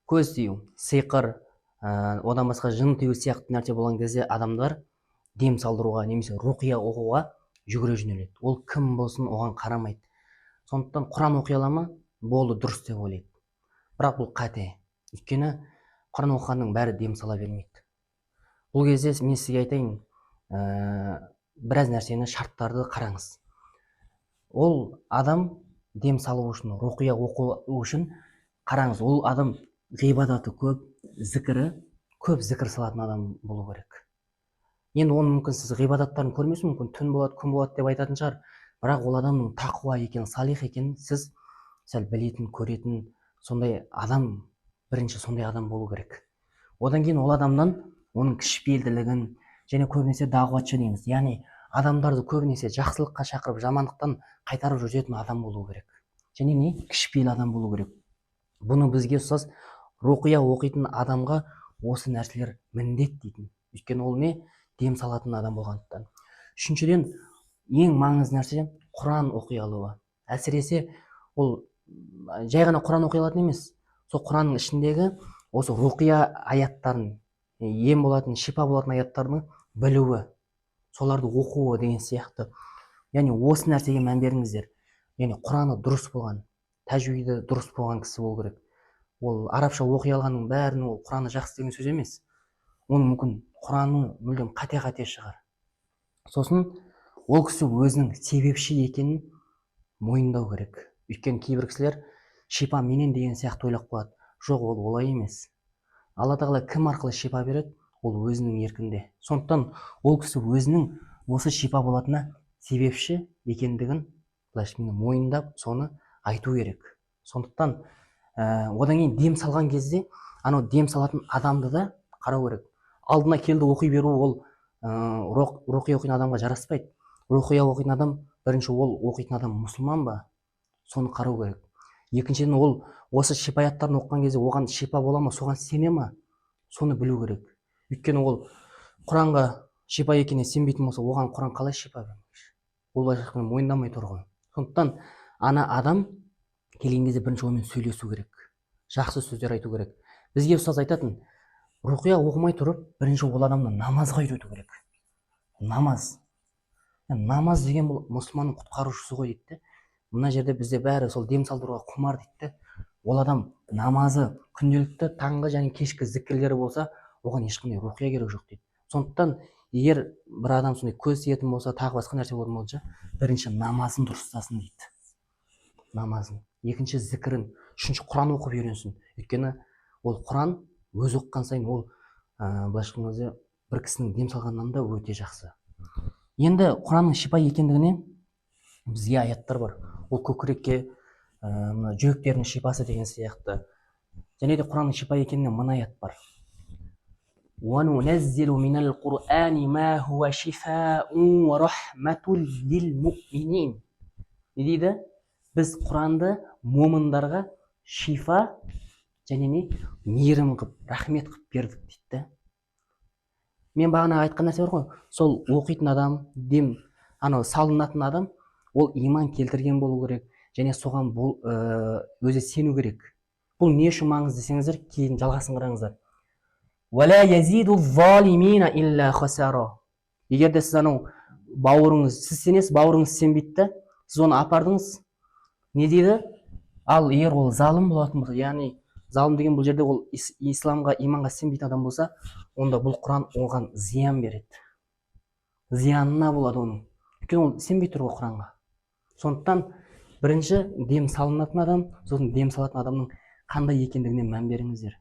көз тию, сиқыр, одан басқа жын тию сияқты нәрсе болған кезде адамдар дем салдыруға немесе руқия оқуға жүгіре жөнеледі. Ол кім болсын оған қарамайды. Сондықтан Құран оқи ала ма? Болды, дұрыс деп ойлайды. Бірақ бұл қате. Өйткені Құран оқығанның бәрі дем сала бермейді. Бұл кезде мен сізге айтайын, біраз нәрсені, шарттарды қараңыз. Ол адам дем салу үшін, руқия оқу үшін қараңыз, ол адам ғибадаты көп, зікірі көп, зікір салатын адам болу керек. Енді оның мүмкін сіз ғибадаттарын көрмесіз, мүмкін түн болады, күн болады деп айтатын шығар. Бірақ ол адамның тақуа екенін, салих екенін сіз сәл білетін, көретін, сондай адам, бірінші сондай адам болу керек. Одан кейін ол адамнан оның кішіпейілділігін, және көбінесе дағуатшы дейміз, яғни адамдарды көбінесе жақсылыққа шақырып, жамандықтан қайтарып жүретін адам болу керек. Және не? Кішіпейіл адам болу керек. Бұны бізге ұстаз руқия оқитын адамға осы нәрселер міндет дейтін. Өйткені ол не? Дем салатын адам болғандықтан. Үшіншіден, ең маңызды нәрсе Құран оқи алуы. Әсіресе ол жай ғана Құран оқи алатын емес. Сол Құранның ішіндегі осы руқия аяттарын, ем болатын, шипа болатын аяттардың білуі, соларды оқуы деген сияқты. Яғни осы нәрсеге мән беріңіздер. Яғни Құраны дұрыс болған, тәжвиді дұрыс болған кісі болу керек. Ол арабша оқи алғанның бәрін ол Құраны жақсы деген сөз емес. Оның мүмкін Құраны мүлдем қате шығар. Сосын ол кісі өзінің себепші екенін мойындау керек. Өйткені кейбір кісілер шипа менен деген сияқты ойлап қалады. Жоқ, ол олай емес. Алла тағала кім арқылы шипа береді? Ол өзінің еркінде. Сондықтан ол кісі өзінің осы шипа болатына себепші екендігін мойындап, соны айту керек. Сондықтан одан кейін дем салған кезде, анау дем салатын адамды да қарау керек. Алдына келді оқи беру, ол руқия оқитын адамға жараспайды. Руқия оқитын адам, бірінші ол оқитын адам мұсылман ба? Соны қарау керек. Екіншіден, ол осы шипа аяттарын оқыған кезде оған шипа бола ма, соған сене ма? Соны білу керек. Өйткені ол Құранға шипа екеніне сенбейтін болса, оған Құран қалай шипа бермекші? Ол былайша мойындамай тұр ғой. Сондықтан ана адам келген кезде бірінші онымен сөйлесу керек. Жақсы сөздер айту керек. Бізге ұстаз айтатын, руқия оқымай тұрып, бірінші ол адамды намазға үйрету керек. Намаз. Намаз деген бұл мұсылманның құтқарушысы ғой дейді. Мына жерде бізде бәрі сол дем салдыруға құмар дейді. Ол адам намазы күнделікті таңғы және кешкі зікірлері болса, оған ешқандай руқия керек жоқ дейді. Сондықтан егер бір адам сондай көз тиетін болса, тағы басқа нәрсе болатын болса, бірінші намазын дұрыстасын дейді. Намазын. Екінші зікірін, үшінші Құран оқып үйренсін. Өйткені ол Құран өз оқыған сайын ол былайша айтқанда бір кісінің дем салғаннан да өте жақсы. Енді Құранның шипа екендігіне бізге аяттар бар. Ол көкірекке, жүректердің шипасы деген сияқты. Және де Құранның шипа екеніне мына аят бар. وَنُنَزِّلُ مِنَ الْقُرْآنِ مَا هُوَ شِفَاءٌ وَرَحْمَةٌ لِلْمُؤْمِنِينَ. Не дейді? Біз Құранды момындарға шифа және не? Мейірім қып, рахмет қып бердік дейді. Мен бағана айтқан нәрсе бар ғой, сол оқитын адам, дем салынатын адам, ол иман келтірген болу керек, және соған өзі сену керек. Бұл не үшін маңызды десеңіздер, кейін жалғасын қараңыздар. وَلَا يَزِيدُ الظَّالِمِينَ إِلَّا خَسَارًا. Егер де сіз бауырыңыз, сіз сенесіз, бауырыңыз сенбейді, сіз оны апардыңыз, не дейді? Ал егер ол залым болатын болса, яғни залым деген бұл жерде ол исламға, иманға сенбейтін адам болса, онда бұл Құран оған зиян береді. Зиянына болады оның. Өйткені ол сенбей тұр ғой Құранға. Сондықтан бірінші дем салынатын адам, сосын дем салатын адамның қандай екендігіне мән беріңіздер.